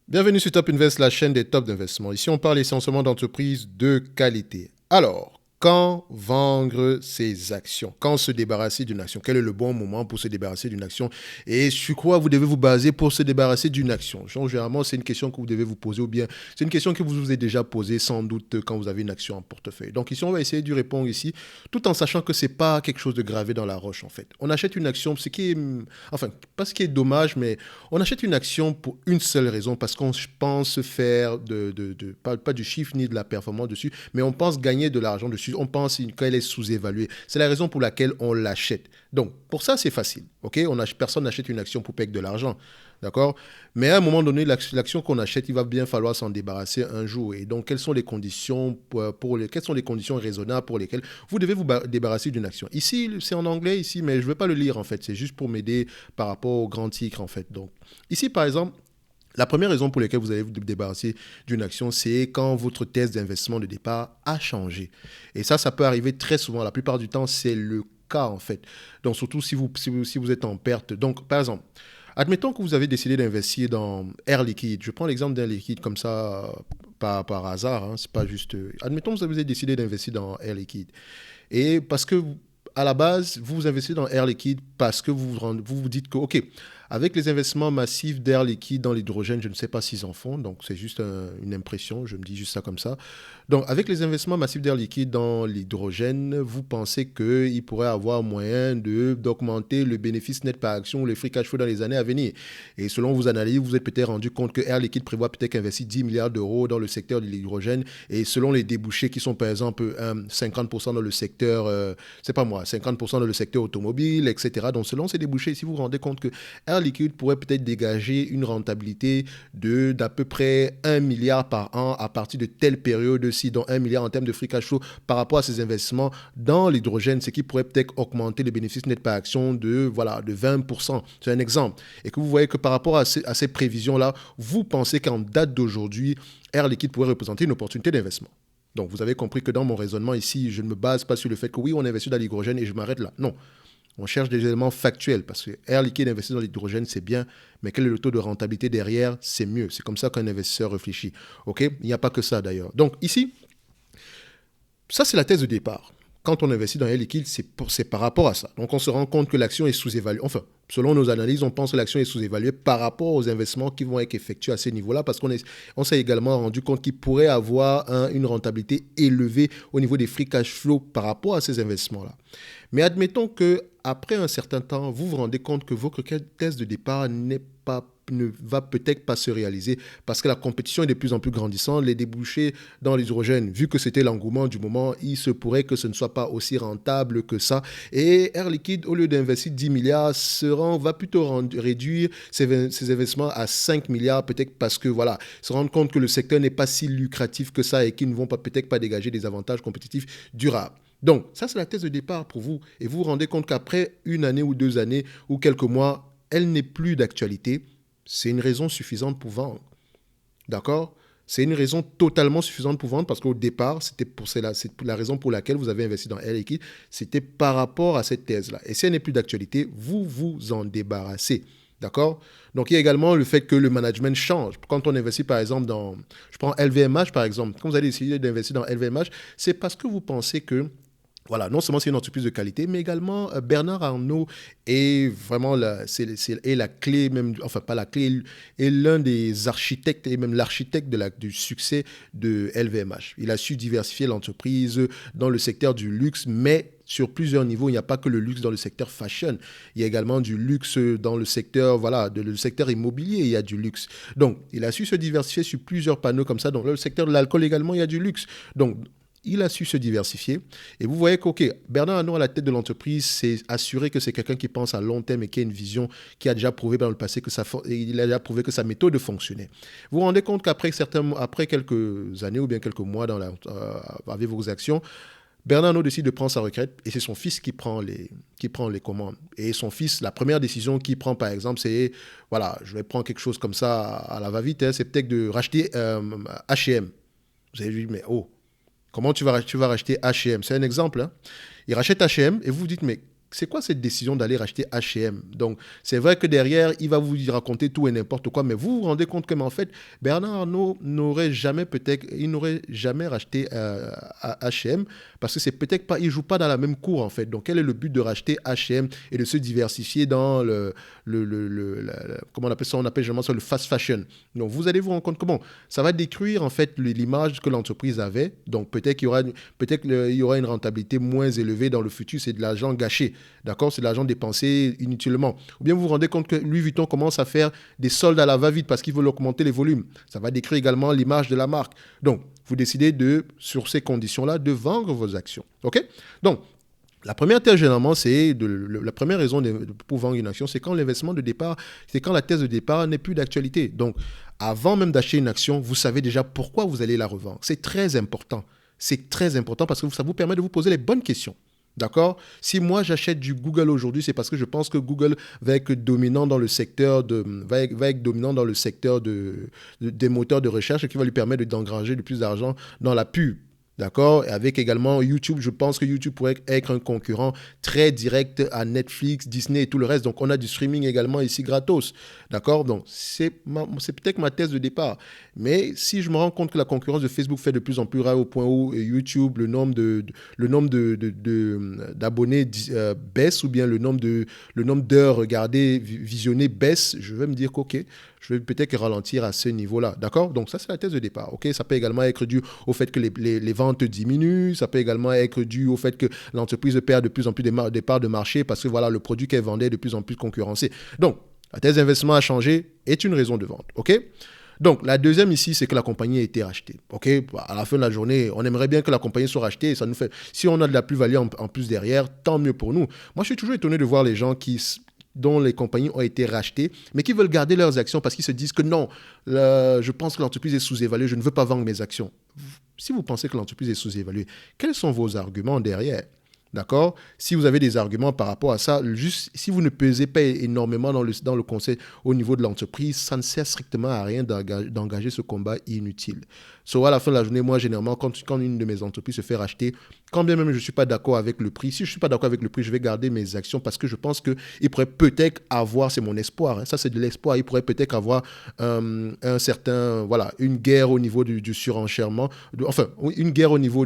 Bienvenue sur Top Invest, la chaîne des tops d'investissement. Ici, on parle essentiellement d'entreprises de qualité. Alors, quand vendre ses actions? Quand se débarrasser d'une action? Quel est le bon moment pour se débarrasser d'une action? Et sur quoi vous devez vous baser pour se débarrasser d'une action? Donc, généralement, c'est une question que vous devez vous poser ou bien c'est une question que vous vous êtes déjà posée sans doute quand vous avez une action en portefeuille. Donc ici, on va essayer d'y répondre ici, tout en sachant que c'est pas quelque chose de gravé dans la roche en fait. On achète une action, ce qui est, enfin, pas ce qui est dommage, mais on achète une action pour une seule raison, parce qu'on pense faire pas du chiffre ni de la performance dessus, mais on pense gagner de l'argent dessus, on pense qu'elle est sous-évaluée. C'est la raison pour laquelle on l'achète. Donc, pour ça, c'est facile. Personne n'achète une action pour payer de l'argent. D'accord. Mais à un moment donné, l'action qu'on achète, il va bien falloir s'en débarrasser un jour. Et donc, quelles sont les conditions quelles sont les conditions raisonnables pour lesquelles vous devez vous débarrasser d'une action? Ici, c'est en anglais ici, mais je ne vais pas le lire en fait. C'est juste pour m'aider par rapport au grand titre en fait. Donc, ici, par exemple, la première raison pour laquelle vous allez vous débarrasser d'une action, c'est quand votre thèse d'investissement de départ a changé. Et ça peut arriver très souvent. La plupart du temps, c'est le cas en fait. Donc, surtout si vous êtes en perte. Donc, par exemple, admettons que vous avez décidé d'investir dans Air Liquide. Je prends l'exemple d'Air Liquide comme ça par hasard. Hein, c'est pas juste. Admettons que vous avez décidé d'investir dans Air Liquide. Et parce que à la base, vous investissez dans Air Liquide parce que vous dites que, OK, avec les investissements massifs d'Air Liquide dans l'hydrogène, je ne sais pas s'ils en font, donc c'est juste une impression, je me dis juste ça comme ça. Donc, avec les investissements massifs d'Air Liquide dans l'hydrogène, vous pensez qu'il pourrait avoir moyen d'augmenter le bénéfice net par action ou le free cash flow dans les années à venir. Et selon vos analyses, vous vous êtes peut-être rendu compte que Air Liquide prévoit peut-être investir 10 milliards d'euros dans le secteur de l'hydrogène. Et selon les débouchés qui sont par exemple 50% dans le secteur, c'est pas moi, 50% dans le secteur automobile, etc. Donc selon ces débouchés, si vous vous rendez compte que Air Liquide pourrait peut-être dégager une rentabilité d'à peu près 1 milliard par an à partir de telle période-ci, dont 1 milliard en termes de free cash flow par rapport à ces investissements dans l'hydrogène, ce qui pourrait peut-être augmenter le bénéfice net par action de 20%. C'est un exemple. Et que vous voyez que par rapport à ces prévisions-là, vous pensez qu'en date d'aujourd'hui, Air Liquide pourrait représenter une opportunité d'investissement. Donc, vous avez compris que dans mon raisonnement ici, je ne me base pas sur le fait que oui, on investit dans l'hydrogène et je m'arrête là. Non. On cherche des éléments factuels parce que Air Liquide investir dans l'hydrogène, c'est bien, mais quel est le taux de rentabilité derrière? C'est mieux. C'est comme ça qu'un investisseur réfléchit. OK? Il n'y a pas que ça d'ailleurs. Donc, ici, ça, c'est la thèse de départ. Quand on investit dans Air Liquide, c'est par rapport à ça. Donc, on se rend compte que l'action est sous-évaluée. Enfin, selon nos analyses, on pense que l'action est sous-évaluée par rapport aux investissements qui vont être effectués à ce niveau-là, parce qu'on s'est également rendu compte qu'il pourrait avoir une rentabilité élevée au niveau des free cash flow par rapport à ces investissements-là. Mais admettons que après un certain temps, vous vous rendez compte que votre thèse de départ ne va peut-être pas se réaliser parce que la compétition est de plus en plus grandissante. Les débouchés dans l'hydrogène, vu que c'était l'engouement du moment, il se pourrait que ce ne soit pas aussi rentable que ça. Et Air Liquide, au lieu d'investir 10 milliards, va plutôt réduire ses investissements à 5 milliards, peut-être parce que, voilà, se rendre compte que le secteur n'est pas si lucratif que ça et qu'ils ne vont peut-être pas dégager des avantages compétitifs durables. Donc, ça, c'est la thèse de départ pour vous. Et vous vous rendez compte qu'après une année ou 2 années ou quelques mois, elle n'est plus d'actualité. C'est une raison suffisante pour vendre. D'accord? C'est une raison totalement suffisante pour vendre parce qu'au départ, c'est la raison pour laquelle vous avez investi dans Air Liquide. C'était par rapport à cette thèse-là. Et si elle n'est plus d'actualité, vous vous en débarrassez. D'accord? Donc, il y a également le fait que le management change. Quand on investit, par exemple, je prends LVMH, par exemple. Quand vous allez décider d'investir dans LVMH, c'est parce que vous pensez que voilà, non seulement c'est une entreprise de qualité, mais également Bernard Arnault est vraiment est la clé, même, enfin pas la clé, est l'un des architectes et même l'architecte du succès de LVMH. Il a su diversifier l'entreprise dans le secteur du luxe, mais sur plusieurs niveaux. Il n'y a pas que le luxe dans le secteur fashion. Il y a également du luxe dans le secteur, voilà, le secteur immobilier, il y a du luxe. Donc, il a su se diversifier sur plusieurs panneaux comme ça. Dans le secteur de l'alcool également, il y a du luxe. Donc, il a su se diversifier. Et vous voyez que, OK, Bernard Arnault à la tête de l'entreprise, c'est assuré que c'est quelqu'un qui pense à long terme et qui a une vision, qui a déjà prouvé dans le passé il a déjà prouvé que sa méthode fonctionnait. Vous vous rendez compte qu'après quelques années ou bien quelques mois avec vos actions, Bernard Arnault décide de prendre sa retraite et c'est son fils qui prend les commandes. Et son fils, la première décision qu'il prend, par exemple, c'est, voilà, je vais prendre quelque chose comme ça à la va-vite, hein, c'est peut-être de racheter H&M. Vous avez dit, mais oh, comment tu vas racheter H&M? C'est un exemple. Hein. Il rachète H&M et vous vous dites, mais c'est quoi cette décision d'aller racheter H&M? Donc, c'est vrai que derrière, il va vous raconter tout et n'importe quoi, mais vous vous rendez compte que, en fait, Bernard Arnault n'aurait jamais racheté H&M parce que c'est peut-être pas, il joue pas dans la même cour, en fait. Donc, quel est le but de racheter H&M et de se diversifier dans comment on appelle ça? On appelle généralement ça le fast fashion. Donc, vous allez vous rendre compte que, bon, ça va détruire, en fait, l'image que l'entreprise avait. Donc, peut-être qu'il y aura une rentabilité moins élevée dans le futur. C'est de l'argent gâché. D'accord? C'est de l'argent dépensé inutilement. Ou bien vous vous rendez compte que Louis Vuitton commence à faire des soldes à la va-vite parce qu'il veut augmenter les volumes. Ça va détruire également l'image de la marque. Donc, vous décidez sur ces conditions-là, de vendre vos actions. OK? Donc, la première thèse, généralement, la première raison pour vendre une action, c'est quand l'investissement de départ, c'est quand la thèse de départ n'est plus d'actualité. Donc, avant même d'acheter une action, vous savez déjà pourquoi vous allez la revendre. C'est très important. C'est très important parce que ça vous permet de vous poser les bonnes questions. D'accord? Si moi j'achète du Google aujourd'hui, c'est parce que je pense que Google va être dominant dans le secteur des moteurs de recherche et qui va lui permettre d'engranger le plus d'argent dans la pub. D'accord? Et avec également YouTube, je pense que YouTube pourrait être un concurrent très direct à Netflix, Disney et tout le reste. Donc, on a du streaming également ici gratos. D'accord? Donc, c'est peut-être ma thèse de départ. Mais si je me rends compte que la concurrence de Facebook fait de plus en plus rare au point où YouTube, le nombre d'abonnés baisse ou bien le nombre d'heures regardées, visionnées baisse, je vais me dire qu'OK, je vais peut-être ralentir à ce niveau-là. D'accord? Donc, ça, c'est la thèse de départ. OK? Ça peut également être dû au fait que les ventes diminuent. Ça peut également être dû au fait que l'entreprise perd de plus en plus des parts de marché parce que voilà, le produit qu'elle vendait est de plus en plus concurrencé. Donc, la thèse d'investissement a changé est une raison de vente. OK? Donc, la deuxième ici, c'est que la compagnie a été rachetée. OK? À la fin de la journée, on aimerait bien que la compagnie soit rachetée. Ça nous fait, si on a de la plus-value en plus derrière, tant mieux pour nous. Moi, je suis toujours étonné de voir les gens dont les compagnies ont été rachetées, mais qui veulent garder leurs actions parce qu'ils se disent que non, je pense que l'entreprise est sous-évaluée, je ne veux pas vendre mes actions. Si vous pensez que l'entreprise est sous-évaluée, quels sont vos arguments derrière? D'accord? Si vous avez des arguments par rapport à ça, juste si vous ne pesez pas énormément dans le conseil au niveau de l'entreprise, ça ne sert strictement à rien d'engager ce combat inutile. À la fin de la journée, moi, généralement, quand une de mes entreprises se fait racheter, quand bien même je ne suis pas d'accord avec le prix, si je ne suis pas d'accord avec le prix, je vais garder mes actions parce que je pense qu'il pourrait peut-être avoir, c'est mon espoir, hein, ça c'est de l'espoir, il pourrait peut-être avoir un certain, voilà, une guerre au niveau du surenchèrement, une guerre au niveau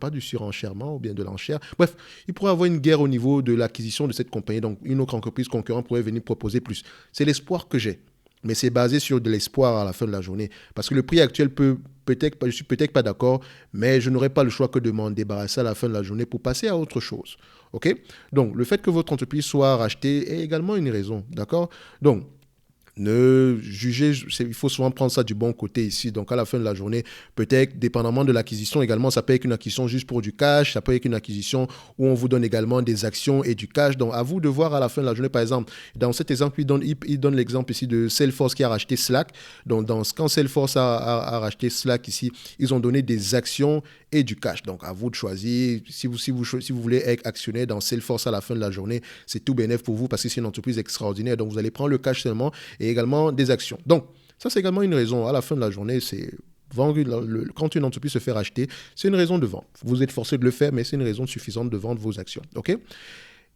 pas du surenchèrement ou bien de l'enchère. Bref, il pourrait avoir une guerre au niveau de l'acquisition de cette compagnie. Donc, une autre entreprise concurrente pourrait venir proposer plus. C'est l'espoir que j'ai. Mais c'est basé sur de l'espoir à la fin de la journée. Parce que le prix actuel je suis peut-être pas d'accord, mais je n'aurai pas le choix que de m'en débarrasser à la fin de la journée pour passer à autre chose. OK? Donc, le fait que votre entreprise soit rachetée est également une raison. D'accord? Donc, ne jugez, il faut souvent prendre ça du bon côté ici. Donc, à la fin de la journée, peut-être, dépendamment de l'acquisition également, ça peut être une acquisition juste pour du cash, ça peut être une acquisition où on vous donne également des actions et du cash. Donc, à vous de voir à la fin de la journée, par exemple, dans cet exemple, il donne l'exemple ici de Salesforce qui a racheté Slack. Donc, quand Salesforce a racheté Slack ici, ils ont donné des actions et du cash. Donc, à vous de choisir. Si vous voulez être actionnaire dans Salesforce à la fin de la journée, c'est tout bénéf pour vous parce que c'est une entreprise extraordinaire. Donc, vous allez prendre le cash seulement et également des actions. Donc, ça, c'est également une raison. À la fin de la journée, c'est vendre quand une entreprise se fait racheter, c'est une raison de vendre. Vous êtes forcé de le faire, mais c'est une raison suffisante de vendre vos actions. OK?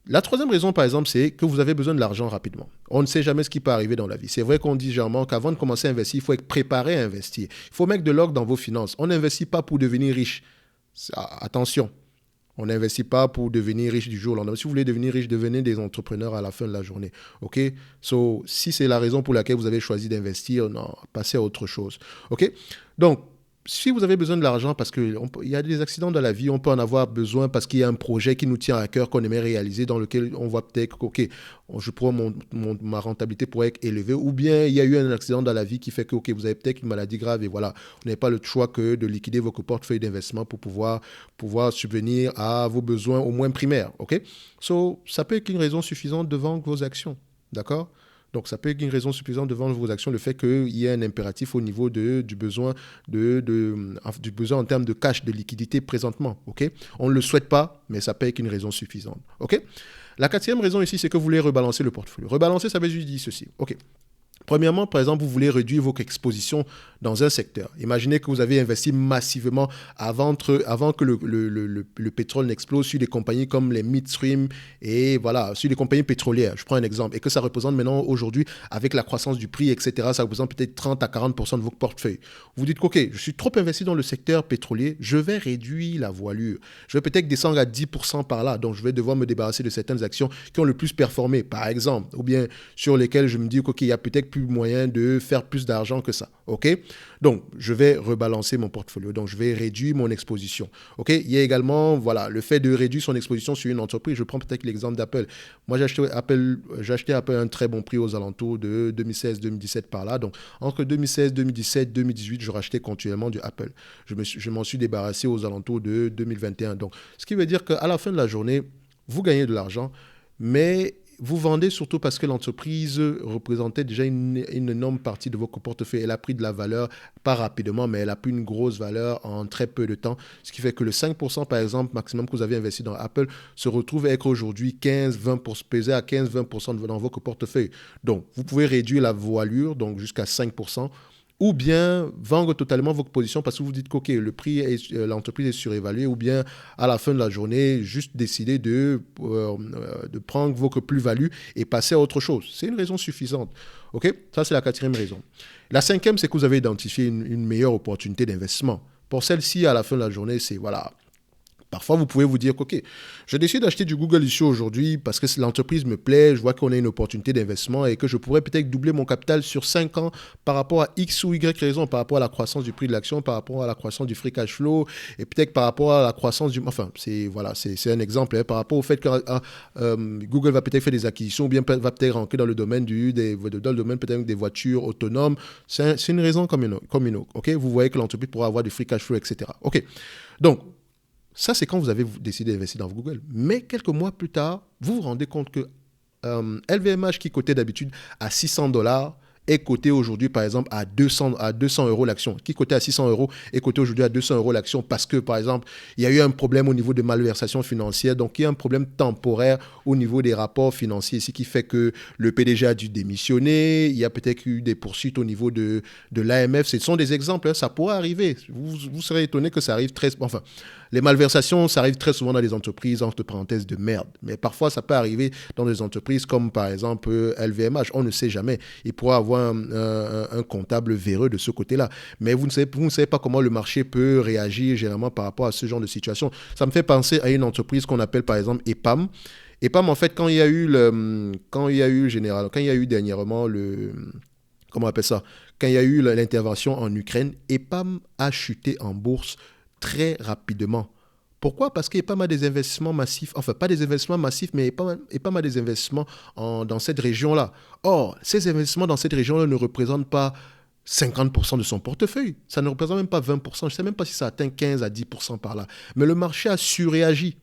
La troisième raison, par exemple, c'est que vous avez besoin de l'argent rapidement. On ne sait jamais ce qui peut arriver dans la vie. C'est vrai qu'on dit généralement qu'avant de commencer à investir, il faut être préparé à investir. Il faut mettre de l'ordre dans vos finances. On n'investit pas pour devenir riche. Attention. On n'investit pas pour devenir riche du jour au lendemain. Si vous voulez devenir riche, devenez des entrepreneurs à la fin de la journée. OK? Si c'est la raison pour laquelle vous avez choisi d'investir, non, passez à autre chose. OK? Donc, si vous avez besoin de l'argent parce qu'il y a des accidents dans la vie, on peut en avoir besoin parce qu'il y a un projet qui nous tient à cœur, qu'on aimerait réaliser, dans lequel on voit peut-être que, ma rentabilité pourrait être élevée, ou bien il y a eu un accident dans la vie qui fait que, vous avez peut-être une maladie grave et voilà, vous n'avez pas le choix que de liquider votre portefeuille d'investissement pour pouvoir subvenir à vos besoins au moins primaires. OK? Ça peut être une raison suffisante de vendre vos actions. D'accord? Donc, ça peut être une raison suffisante de vendre vos actions, le fait qu'il y ait un impératif au niveau du besoin en termes de cash, de liquidité présentement. Okay? On ne le souhaite pas, mais ça peut être une raison suffisante. Okay? La quatrième raison ici, c'est que vous voulez rebalancer le portefeuille. Rebalancer, ça veut juste dire ceci. Okay. Premièrement, par exemple, vous voulez réduire votre exposition dans un secteur. Imaginez que vous avez investi massivement avant que le pétrole n'explose sur des compagnies comme les midstream et voilà, sur des compagnies pétrolières. Je prends un exemple. Et que ça représente maintenant, aujourd'hui, avec la croissance du prix, etc., ça représente peut-être 30 à 40% de votre portefeuille. Vous dites OK, je suis trop investi dans le secteur pétrolier, je vais réduire la voilure. Je vais peut-être descendre à 10% par là. Donc, je vais devoir me débarrasser de certaines actions qui ont le plus performé, par exemple, ou bien sur lesquelles je me dis qu'il y a peut-être plus moyen de faire plus d'argent que ça. OK? Donc, je vais rebalancer mon portfolio. Donc, je vais réduire mon exposition. OK? Il y a également, voilà, le fait de réduire son exposition sur une entreprise. Je prends peut-être l'exemple d'Apple. Moi, j'ai acheté Apple à un très bon prix aux alentours de 2016-2017 par là. Donc, entre 2016, 2017, 2018, je rachetais continuellement du Apple. Je m'en suis débarrassé aux alentours de 2021. Donc, ce qui veut dire qu'à la fin de la journée, vous gagnez de l'argent, mais vous vendez surtout parce que l'entreprise représentait déjà une énorme partie de votre portefeuille. Elle a pris de la valeur, pas rapidement, mais elle a pris une grosse valeur en très peu de temps. Ce qui fait que le 5%, par exemple, maximum que vous avez investi dans Apple, se retrouve à être aujourd'hui 15-20%, pesé à 15-20% dans votre portefeuille. Donc, vous pouvez réduire la voilure, donc jusqu'à 5%. Ou bien vendre totalement votre position parce que vous dites que le prix, l'entreprise est surévaluée, ou bien à la fin de la journée, juste décider de prendre votre plus-value et passer à autre chose. C'est une raison suffisante. OK? Ça, c'est la quatrième raison. La cinquième, c'est que vous avez identifié une meilleure opportunité d'investissement. Pour celle-ci, à la fin de la journée, c'est voilà. Parfois, vous pouvez vous dire OK, je décide d'acheter du Google Issue aujourd'hui parce que l'entreprise me plaît, je vois qu'on a une opportunité d'investissement et que je pourrais peut-être doubler mon capital sur 5 ans par rapport à X ou Y raison, par rapport à la croissance du prix de l'action, par rapport à la croissance du free cash flow et peut-être par rapport à la croissance du... Enfin, c'est un exemple, par rapport au fait que Google va peut-être faire des acquisitions ou bien va peut-être rentrer dans le domaine dans le domaine peut-être des voitures autonomes. C'est une raison comme une autre. OK? Vous voyez que l'entreprise pourra avoir du free cash flow, etc. OK. Donc, ça, c'est quand vous avez décidé d'investir dans Google. Mais quelques mois plus tard, vous vous rendez compte que LVMH, qui cotait d'habitude à $600, est coté aujourd'hui, par exemple, à 200 euros l'action. Qui cotait à 600 euros est coté aujourd'hui à 200 euros l'action parce que, par exemple, il y a eu un problème au niveau de malversation financière. Donc, il y a un problème temporaire au niveau des rapports financiers ici qui fait que le PDG a dû démissionner. Il y a peut-être eu des poursuites au niveau de l'AMF. Ce sont des exemples. Hein, ça pourrait arriver. Vous serez étonné que ça arrive très... Enfin, les malversations, ça arrive très souvent dans les entreprises, entre parenthèses, de merde. Mais parfois, ça peut arriver dans des entreprises comme, par exemple, LVMH. On ne sait jamais. Il pourrait avoir un comptable véreux de ce côté-là. Mais vous ne savez pas comment le marché peut réagir généralement par rapport à ce genre de situation. Ça me fait penser à une entreprise qu'on appelle, par exemple, EPAM. EPAM, en fait, quand il y a eu dernièrement comment on appelle ça? Quand il y a eu l'intervention en Ukraine, EPAM a chuté en bourse très rapidement. Pourquoi? Parce qu'EPAM a des investissements massifs, enfin pas des investissements massifs, mais EPAM a des investissements dans cette région-là. Or, ces investissements dans cette région-là ne représentent pas 50% de son portefeuille. Ça ne représente même pas 20%. Je ne sais même pas si ça atteint 15 à 10% par là. Mais le marché a surréagi.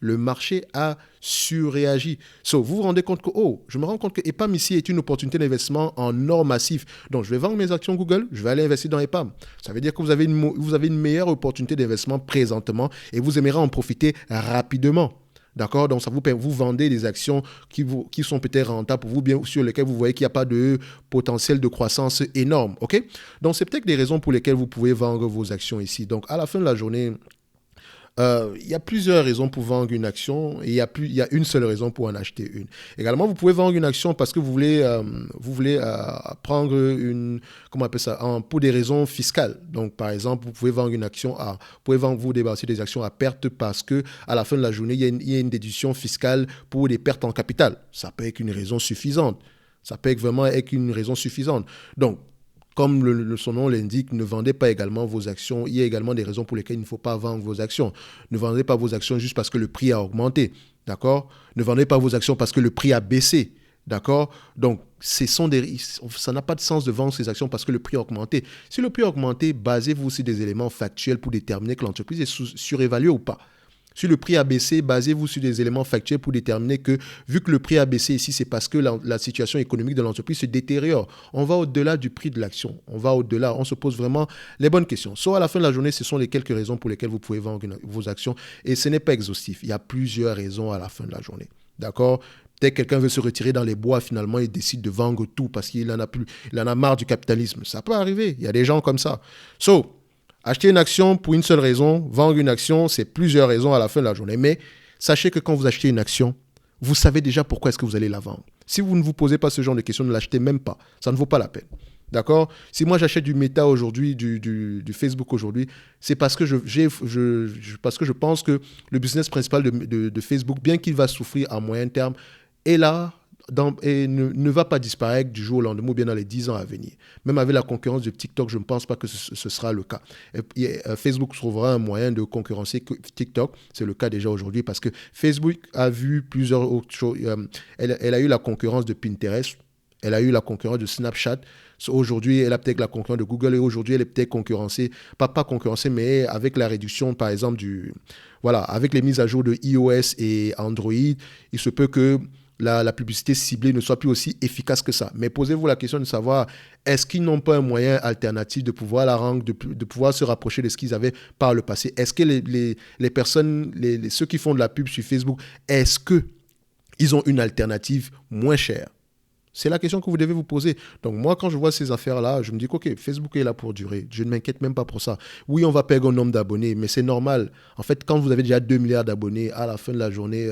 Le marché a surréagi. Vous vous rendez compte que, je me rends compte que EPAM ici est une opportunité d'investissement en or massif. Donc, je vais vendre mes actions Google, je vais aller investir dans EPAM. Ça veut dire que vous avez une meilleure opportunité d'investissement présentement et vous aimerez en profiter rapidement. D'accord? Donc, ça vous vendez des actions qui sont peut-être rentables pour vous, bien sur lesquelles vous voyez qu'il n'y a pas de potentiel de croissance énorme. OK? Donc, c'est peut-être des raisons pour lesquelles vous pouvez vendre vos actions ici. Donc, à la fin de la journée, il y a plusieurs raisons pour vendre une action et il y a une seule raison pour en acheter une. Également, vous pouvez vendre une action parce que vous voulez prendre comment on appelle ça, pour des raisons fiscales. Donc, par exemple, vous pouvez vendre une action vous débarrasser des actions à perte parce que à la fin de la journée, il y a une déduction fiscale pour des pertes en capital. Ça peut être une raison suffisante. Ça peut vraiment être une raison suffisante. Donc, comme son nom l'indique, ne vendez pas également vos actions. Il y a également des raisons pour lesquelles il ne faut pas vendre vos actions. Ne vendez pas vos actions juste parce que le prix a augmenté. D'accord? Ne vendez pas vos actions parce que le prix a baissé. D'accord? Donc, ça n'a pas de sens de vendre ces actions parce que le prix a augmenté. Si le prix a augmenté, basez-vous sur des éléments factuels pour déterminer que l'entreprise est surévaluée ou pas. Si le prix a baissé, basez-vous sur des éléments factuels pour déterminer que, vu que le prix a baissé ici, c'est parce que la situation économique de l'entreprise se détériore. On va au-delà du prix de l'action. On va au-delà. On se pose vraiment les bonnes questions. Soit à la fin de la journée, ce sont les quelques raisons pour lesquelles vous pouvez vendre vos actions. Et ce n'est pas exhaustif. Il y a plusieurs raisons à la fin de la journée. D'accord? Peut-être quelqu'un veut se retirer dans les bois, finalement, il décide de vendre tout parce qu'il en a plus, il en a marre du capitalisme. Ça peut arriver. Il y a des gens comme ça. So, acheter une action pour une seule raison, vendre une action, c'est plusieurs raisons à la fin de la journée. Mais sachez que quand vous achetez une action, vous savez déjà pourquoi est-ce que vous allez la vendre. Si vous ne vous posez pas ce genre de questions, ne l'achetez même pas. Ça ne vaut pas la peine. D'accord? Si moi j'achète du Meta aujourd'hui, du Facebook aujourd'hui, c'est parce que parce que je pense que le business principal de Facebook, bien qu'il va souffrir à moyen terme, est là et ne va pas disparaître du jour au lendemain ou bien dans les 10 ans à venir. Même avec la concurrence de TikTok, je ne pense pas que ce sera le cas. Facebook trouvera un moyen de concurrencer TikTok. C'est le cas déjà aujourd'hui parce que Facebook a vu plusieurs autres choses. Elle a eu la concurrence de Pinterest. Elle a eu la concurrence de Snapchat. Aujourd'hui, elle a peut-être la concurrence de Google et aujourd'hui, elle est peut-être concurrencée, pas concurrencée, mais avec la réduction, par exemple, voilà, avec les mises à jour de iOS et Android, il se peut que la publicité ciblée ne soit plus aussi efficace que ça. Mais posez-vous la question de savoir, est-ce qu'ils n'ont pas un moyen alternatif de pouvoir la rendre, de pouvoir se rapprocher de ce qu'ils avaient par le passé? Est-ce que les personnes, ceux qui font de la pub sur Facebook, est-ce qu'ils ont une alternative moins chère? C'est la question que vous devez vous poser. Donc moi, quand je vois ces affaires-là, je me dis OK, Facebook est là pour durer. Je ne m'inquiète même pas pour ça. Oui, on va perdre un nombre d'abonnés, mais c'est normal. En fait, quand vous avez déjà 2 milliards d'abonnés, à la fin de la journée,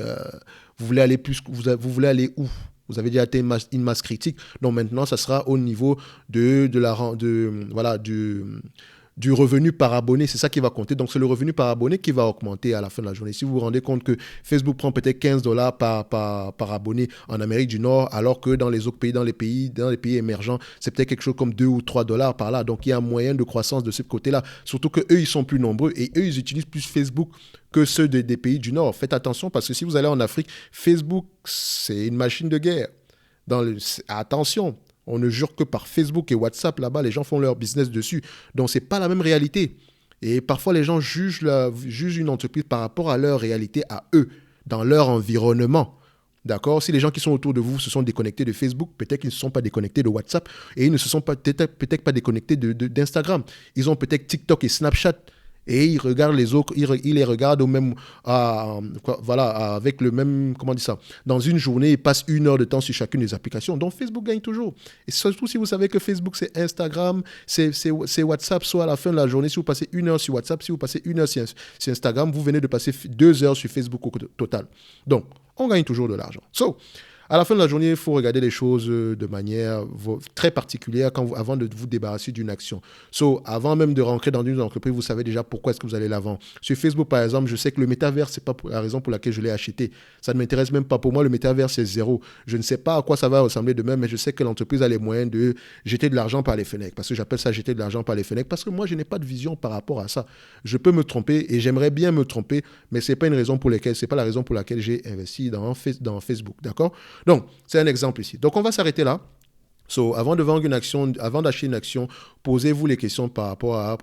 vous voulez aller plus, vous voulez aller où? Vous avez déjà atteint une masse critique. Donc maintenant, ça sera au niveau du revenu par abonné. C'est ça qui va compter. Donc, c'est le revenu par abonné qui va augmenter à la fin de la journée. Si vous vous rendez compte que Facebook prend peut-être $15 par abonné en Amérique du Nord, alors que dans les autres pays, dans les pays émergents, c'est peut-être quelque chose comme $2 ou $3 par là. Donc, il y a un moyen de croissance de ce côté-là. Surtout qu'eux, ils sont plus nombreux et eux, ils utilisent plus Facebook que ceux des pays du Nord. Faites attention parce que si vous allez en Afrique, Facebook, c'est une machine de guerre. Attention. On ne jure que par Facebook et WhatsApp. Là-bas, les gens font leur business dessus. Donc, ce n'est pas la même réalité. Et parfois, les gens jugent une entreprise par rapport à leur réalité, à eux, dans leur environnement. D'accord? Si les gens qui sont autour de vous se sont déconnectés de Facebook, peut-être qu'ils ne se sont pas déconnectés de WhatsApp et ils ne se sont peut-être pas déconnectés d'Instagram. Ils ont peut-être TikTok et Snapchat. Et ils regardent les autres, ils les regardent au même, avec le même, comment on dit ça, dans une journée, ils passent 1 heure de temps sur chacune des applications. Donc Facebook gagne toujours. Et surtout si vous savez que Facebook, c'est Instagram, c'est WhatsApp, soit à la fin de la journée, si vous passez 1 heure sur WhatsApp, si vous passez 1 heure sur Instagram, vous venez de passer 2 heures sur Facebook au total. Donc, on gagne toujours de l'argent. À la fin de la journée, il faut regarder les choses de manière très particulière avant de vous débarrasser d'une action. Avant même de rentrer dans une entreprise, vous savez déjà pourquoi est-ce que vous allez la vendre. Sur Facebook, par exemple, je sais que le métavers, ce n'est pas la raison pour laquelle je l'ai acheté. Ça ne m'intéresse même pas. Pour moi, le métavers, c'est zéro. Je ne sais pas à quoi ça va ressembler demain, mais je sais que l'entreprise a les moyens de jeter de l'argent par les fenêtres. Parce que j'appelle ça jeter de l'argent par les fenêtres. Parce que moi, je n'ai pas de vision par rapport à ça. Je peux me tromper et j'aimerais bien me tromper, mais ce n'est pas la raison pour laquelle j'ai investi dans Facebook. D'accord? Donc, c'est un exemple ici. Donc, on va s'arrêter là. Avant de vendre une action, avant d'acheter une action, posez-vous les questions par rapport à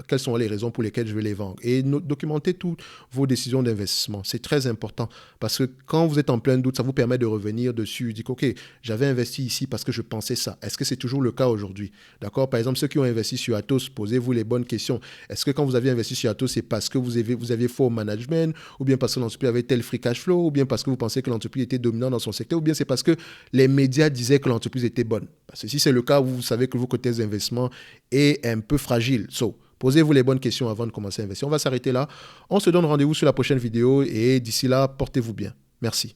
quelles sont les raisons pour lesquelles je vais les vendre. Et documentez toutes vos décisions d'investissement. C'est très important parce que quand vous êtes en plein doute, ça vous permet de revenir dessus. Dites, OK, j'avais investi ici parce que je pensais ça. Est-ce que c'est toujours le cas aujourd'hui? D'accord? Par exemple, ceux qui ont investi sur Atos, posez-vous les bonnes questions. Est-ce que quand vous avez investi sur Atos, c'est parce que vous aviez faux management ou bien parce que l'entreprise avait tel free cash flow ou bien parce que vous pensez que l'entreprise était dominante dans son secteur ou bien c'est parce que les médias disaient que l'entreprise était bonne. Parce que si c'est le cas où vous savez que vos côtés d'investissement est un peu fragile, posez-vous les bonnes questions avant de commencer à investir. On va s'arrêter là. On se donne rendez-vous sur la prochaine vidéo et d'ici là, portez-vous bien. Merci.